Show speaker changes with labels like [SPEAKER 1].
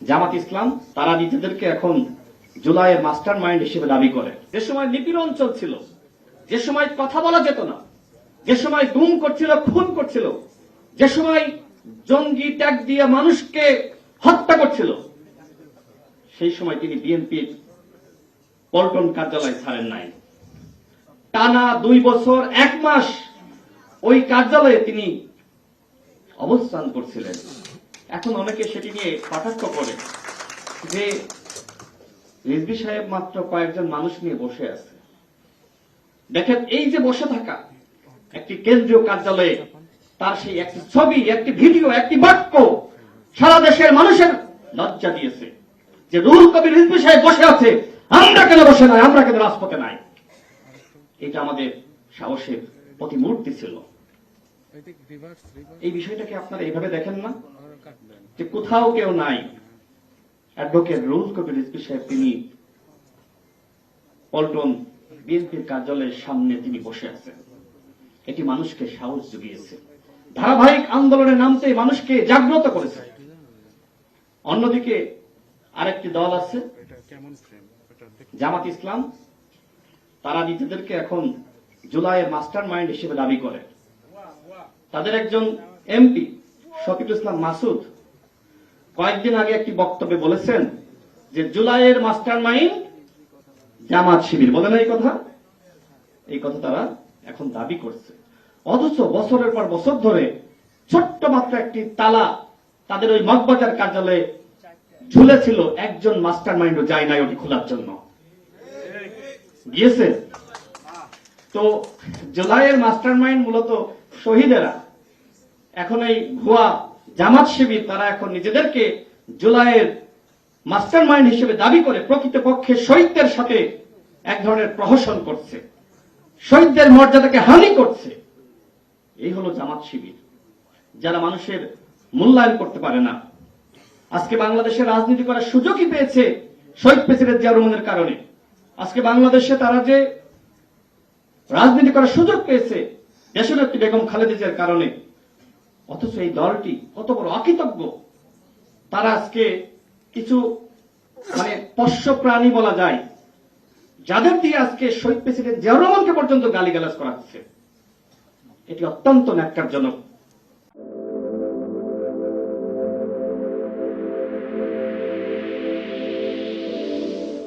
[SPEAKER 1] জামাত ইসলাম তারা নিজেদেরকে এখন জুলাইয়ের মাস্টার মাইন্ড হিসেবে দাবি করে। যে সময় নিপীড়ন চলছিল, যে সময় কথা বলা যেত না, যে সময় গুম করছিল, খুন করছিল, যে সময় জঙ্গি ট্যাগ দিয়ে মানুষকে হত্যা করছিল, সেই সময় তিনি বিএনপির পল্টন কার্যালয় ছাড়েন নাই। টানা 2 বছর 1 মাস ওই কার্যালয়ে তিনি অবস্থান করছিলেন। এখন অনেকে সেটি নিয়ে কটাক্ষ করে যে রিজভী সাহেব মাত্র কয়েকজন মানুষ নিয়ে বসে আছে। দেখেন, এই যে বসে থাকা একটি কেন্দ্রীয় কার্যালয়ে তার সেই একটি ছবি, একটি ভিডিও, একটি বাক্য সারা দেশের মানুষের লজ্জা দিয়েছে যে রুহুল কবির রিজভী সাহেব বসে আছে, আমরা কেন বসে নাই, আমরা কেন রাজপথে নাই। এটা আমাদের সাহসের প্রতিমূর্তি ছিল। এই বিষয়টাকে আপনারা এইভাবে দেখেন না যে কোথাও কেউ নাই। অ্যাডভোকেট রুহুল কবির রিজভী সাহেব তিনি পল্টন বিএনপির কার্যালয়ের সামনে তিনি বসে আছেন। এটি মানুষকে সাহস জুগিয়েছে, ধারাবাহিক আন্দোলনে নামতে মানুষকে জাগ্রত করেছে। অন্যদিকে আরেকটি দল আছে জামাত ইসলাম, তারা নিজেদেরকে এখন জুলাইয়ের মাস্টার মাইন্ড হিসেবে দাবি করে। তাদের একজন এমপি শফিকুল ইসলাম মাসুদ কয়েকদিন আগে একটি বক্তব্যে বলেছেন যে জুলাইয়ের মাস্টার মাইন্ড জামাত শিবির। বলে না এই কথা তারা এখন দাবি করছে। অথচ বছরের পর বছর ধরে ছোট্ট মাত্র একটি তালা তাদের ওই মগবাজার কার্যালয়ে ঝুলেছিল, একজন মাস্টার মাইন্ডও যায় নাই ওটি খোলার জন্য। গিয়েছে তো জুলাইয়ের মাস্টার মাইন্ড মূলত শহীদেরা। এখন এই ভুয়া জামাত শিবির তারা এখন নিজেদেরকে জুলাইয়ের মাস্টার মাইন্ড হিসেবে দাবি করে প্রকৃতপক্ষে শহীদদের সাথে এক ধরনের প্রহসন করছে, শহীদদের মর্যাদাকে হানি করছে। এই হলো জামাত শিবির, যারা মানুষের মূল্যায়ন করতে পারে না। আজকে বাংলাদেশে রাজনীতি করার সুযোগই পেয়েছে শহীদ প্রেসিডেন্ট জিয়া রহমানের কারণে। আজকে বাংলাদেশে তারা যে রাজনীতি করার সুযোগ পেয়েছে দেশনেত্রী বেগম খালেদা জিয়ার কারণে। অথচ এই দলটি কত বড় অকৃতজ্ঞ। তারা আজকে কিছু পোষ্য প্রাণী বলা যায়, যাদের দিয়ে আজকে শহীদ প্রেসিডেন্ট জিয়া রহমানকে পর্যন্ত গালিগালাজ করা হচ্ছে। এটি অত্যন্ত ন্যাক্কারজনক।